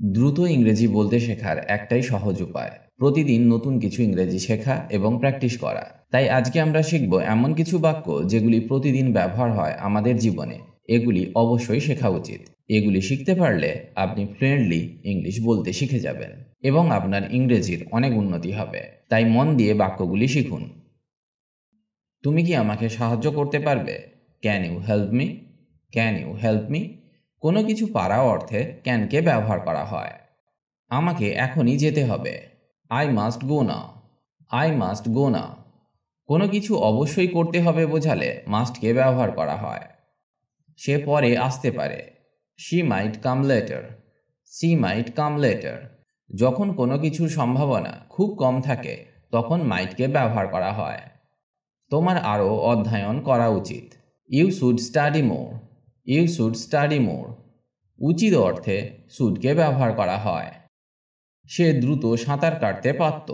দ্রুত ইংরেজি বলতে শেখার একটাই সহজ উপায়, প্রতিদিন নতুন কিছু ইংরেজি শেখা এবং প্র্যাকটিস করা। তাই আজকে আমরা শিখব এমন কিছু বাক্য যেগুলি প্রতিদিন ব্যবহার হয় আমাদের জীবনে। এগুলি অবশ্যই শেখা উচিত। এগুলি শিখতে পারলে আপনি ফ্লুয়েন্টলি ইংলিশ বলতে শিখে যাবেন এবং আপনার ইংরেজির অনেক উন্নতি হবে। তাই মন দিয়ে বাক্যগুলি শিখুন। তুমি কি আমাকে সাহায্য করতে পারবে? Can you help me? Can you help me? কোনো কিছু পারা অর্থে ক্যানকে ব্যবহার করা হয়। আমাকে এখনই যেতে হবে। I must go now. I must go now. কোনো কিছু অবশ্যই করতে হবে বোঝালে মাস্টকে ব্যবহার করা হয়। সে পরে আসতে পারে। She might come later. She might come later. যখন কোনো কিছুর সম্ভাবনা খুব কম থাকে তখন মাইটকে ব্যবহার করা হয়। তোমার আরও অধ্যয়ন করা উচিত। You should study more. You should study more. উচিত অর্থে শুডকে ব্যবহার করা হয়। সে দ্রুত সাঁতার কাটতে পারত।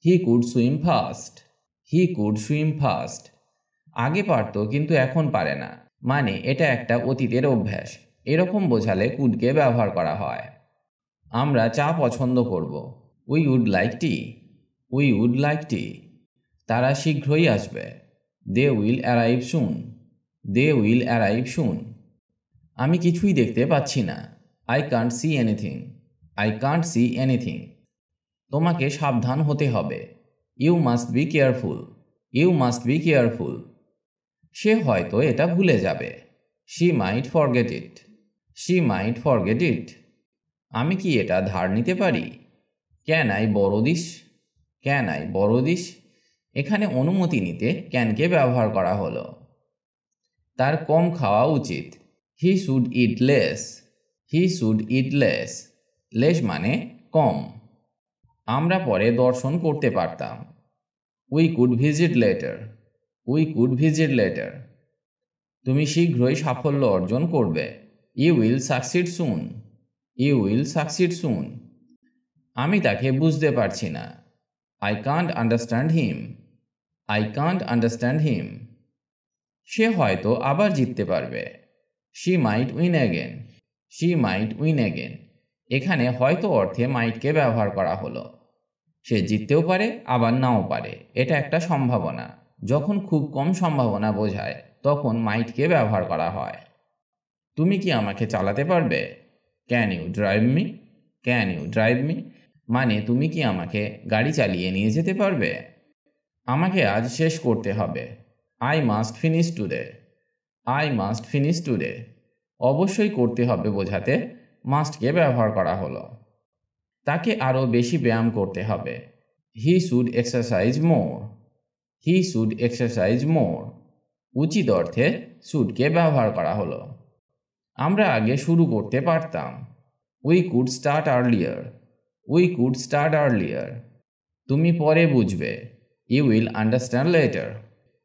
He could swim fast. He could swim fast. আগে পারত কিন্তু এখন পারে না, মানে এটা একটা অতীতের অভ্যাস। এরকম বোঝালে কুডকে ব্যবহার করা হয়। আমরা চা পছন্দ করব। We would like tea. We would like tea. তারা শীঘ্রই আসবে। They will arrive soon. They will arrive soon. আমি কিছুই দেখতে পাচ্ছি না। I can't see anything. I can't see anything. তোমাকে সাবধান হতে হবে। You must be careful. You must be careful. সে হয়তো এটা ভুলে যাবে। She might forget it. She might forget it. আমি কি এটা ধার নিতে পারি? Can I borrow this? Can I borrow this? এখানে অনুমতি নিতে ক্যানকে ব্যবহার করা হলো। তার কম খাওয়া উচিত। He should eat less. He should eat less. Less মানে কম। আমরা পরে দর্শন করতে পারতাম। We could visit later. We could visit later. তুমি শীঘ্রই সাফল্য অর্জন করবে। You will succeed soon. You will succeed soon. আমি তাকে বুঝতে পারছি না। I can't understand him. I can't understand him. সে হয়তো আবার জিততে পারবে। She might win again. She might win again. এখানে হয়তো অর্থে মাইটকে ব্যবহার করা হলো। সে জিততেও পারে আবার নাও পারে, এটা একটা সম্ভাবনা। যখন খুব কম সম্ভাবনা বোঝায় তখন মাইটকে ব্যবহার করা হয়। তুমি কি আমাকে চালাতে পারবে? Can you drive me? Can you drive me? মানে তুমি কি আমাকে গাড়ি চালিয়ে নিয়ে যেতে পারবে? আমাকে আজ শেষ করতে হবে। I must finish today. I must finish today. অবশ্যই করতে হবে বোঝাতে মাস্টকে ব্যবহার করা হলো। তাকে আরও বেশি ব্যায়াম করতে হবে। He should exercise more. He should exercise more. উচিত অর্থে শুডকে ব্যবহার করা হলো। আমরা আগে শুরু করতে পারতাম। We could start earlier. We could start earlier. তুমি পরে বুঝবে। You will understand later.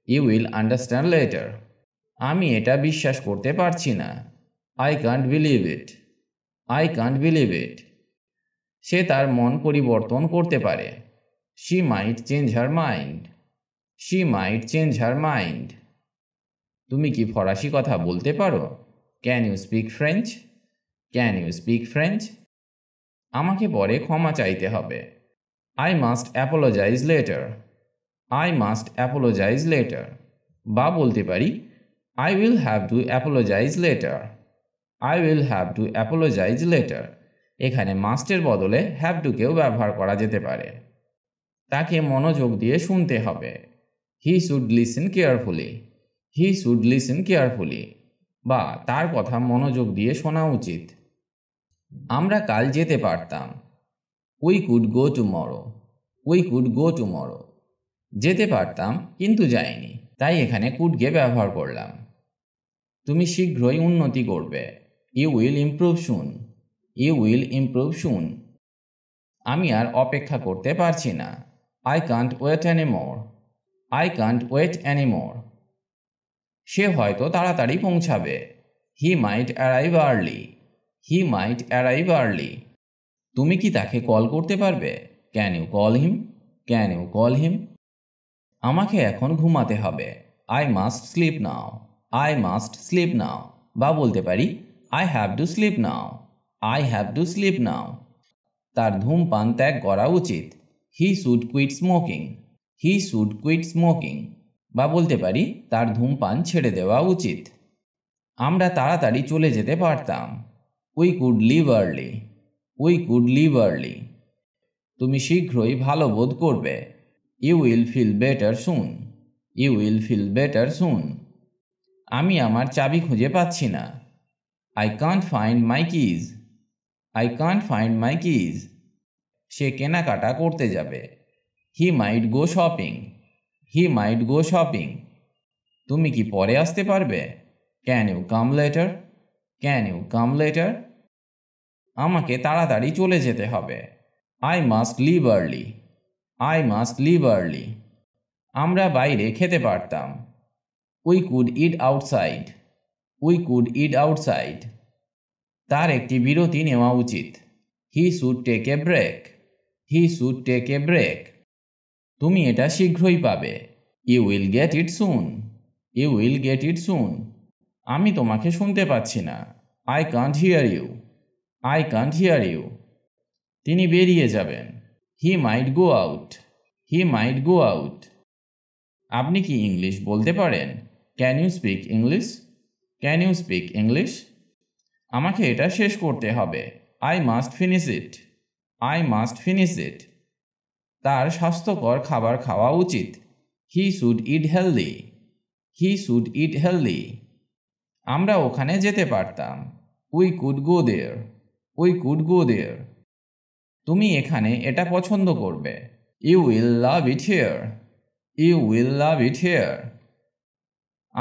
You will understand later. আমি এটা বিশ্বাস করতে পারছি না। I can't believe it. I can't believe it. সে তার মন পরিবর্তন করতে পারে। She might change her mind. She might change her mind. তুমি কি ফরাসি কথা বলতে পারো? Can you speak French? Can you speak French? আমাকে পরে ক্ষমা চাইতে হবে। I must apologise later. I must apologise later. বা বলতে পারি I will have to apologise later. I will have to apologise later. এখানে মাস্টের বদলে হ্যাভ টুকেও ব্যবহার করা যেতে পারে। তাকে মনোযোগ দিয়ে শুনতে হবে। He should listen carefully. He should listen carefully. বা তার কথা মনোযোগ দিয়ে শোনা উচিত। আমরা কাল যেতে পারতাম। We could go tomorrow. We could go tomorrow. যেতে পারতাম কিন্তু যাইনি, তাই এখানে কুডকে ব্যবহার করলাম। তুমি শীঘ্রই উন্নতি করবে। You will improve soon. You will improve soon. আমি আর অপেক্ষা করতে পারছি না। I can't wait anymore. I can't wait anymore. সে হয়তো তাড়াতাড়ি পৌঁছাবে। He might arrive early. He might arrive early. তুমি কি তাকে কল করতে পারবে? Can you call him? Can you call him? আমাকে এখন ঘুমাতে হবে। I must sleep now. I must sleep now. বা বলতে পারি I have to sleep now. I have to sleep now. তার ধূমপান ত্যাগ করা উচিত। He should quit smoking. He should quit smoking. বা বলতে পারি তার ধূমপান ছেড়ে দেওয়া উচিত। আমরা তাড়াতাড়ি চলে যেতে পারতাম। We could leave early. We could leave early. তুমি শীঘ্রই ভালো বোধ করবে। You will feel better soon. You will feel better soon. আমি আমার চাবি খুঁজে পাচ্ছি না। I can't find my keys. I can't find my keys. সে কেনাকাটা করতে যাবে। He might go shopping. He might go shopping. তুমি কি পরে আসতে পারবে? Can you come later? Can you come later? আমাকে তাড়াতাড়ি চলে যেতে হবে। I must leave early. I must leave early. আমরা বাইরে খেতে পারতাম। We could eat outside. We could eat outside. তার একটি বিরতি নেওয়া উচিত। He should take a break. He should take a break. তুমি এটা শীঘ্রই পাবে। You will get it soon. You will get it soon. আমি তোমাকে শুনতে পাচ্ছি না। I can't hear you. I can't hear you. তিনি বেরিয়ে যাবেন। He might go out. He might go out. আপনি কি ইংলিশ বলতে পারেন? Can you speak English? Can you speak English? আমাকে এটা শেষ করতে হবে। I must finish it. I must finish it. তার স্বাস্থ্যকর খাবার খাওয়া উচিত। He should eat healthy. He should eat healthy. আমরা ওখানে যেতে পারতাম। We could go there. We could go there. তুমি এখানে এটা পছন্দ করবে। You will love it here. You will love it here.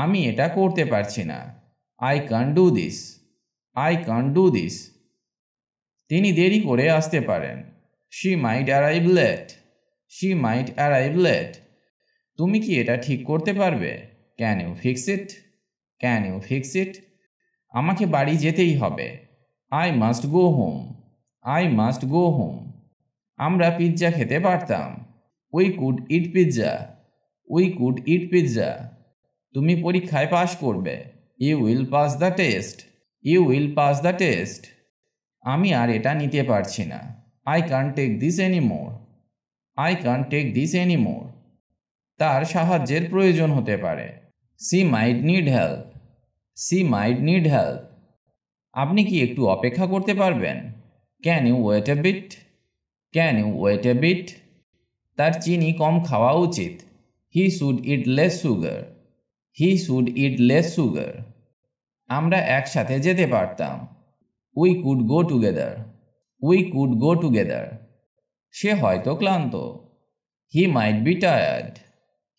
আমি এটা করতে পারছি না। I can't do this. I can't do this. তিনি দেরি করে আসতে পারেন। She might arrive late. She might arrive late. তুমি কি এটা ঠিক করতে পারবে? Can you fix it? Can you fix it? আমাকে বাড়ি যেতেই হবে। I must go home. I must go home. আমরা পিৎজা খেতে পারতাম। We could eat pizza. We could eat pizza. তুমি পরীক্ষায় পাশ করবে। You will pass the test. You will pass the test. আমি আর এটা নিতে পারছি না। I can't take this anymore. I can't take this anymore. তার সাহায্যের প্রয়োজন হতে পারে। She might need help. She might need help. আপনি কি একটু অপেক্ষা করতে পারবেন? Can you wait a bit? Can you wait a bit? তার চিনি কম খাওয়া উচিত। He should eat less sugar. He should eat less sugar. আমরা একসাথে যেতে পারতাম। We could go together. We could go together. সে হয়তো ক্লান্ত। He might be tired.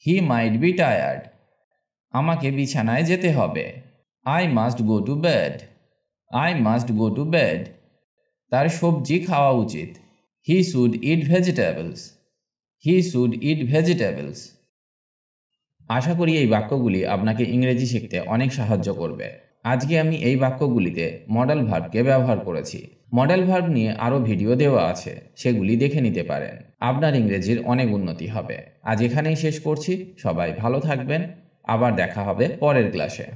He might be tired. আমাকে বিছানায় যেতে হবে। I must go to bed. I must go to bed. তার সবজি খাওয়া উচিত। He should eat vegetables. He should eat vegetables. আশা করি এই বাক্যগুলি আপনাকে ইংরেজি শিখতে অনেক সাহায্য করবে। আজকে আমি এই বাক্যগুলিতে মডেল ভার্বকে ব্যবহার করেছি। মডেল ভার্ব নিয়ে আরও ভিডিও দেওয়া আছে, সেগুলি দেখে নিতে পারেন। আপনার ইংরেজির অনেক উন্নতি হবে। আজ এখানেই শেষ করছি। সবাই ভালো থাকবেন। আবার দেখা হবে পরের ক্লাসে।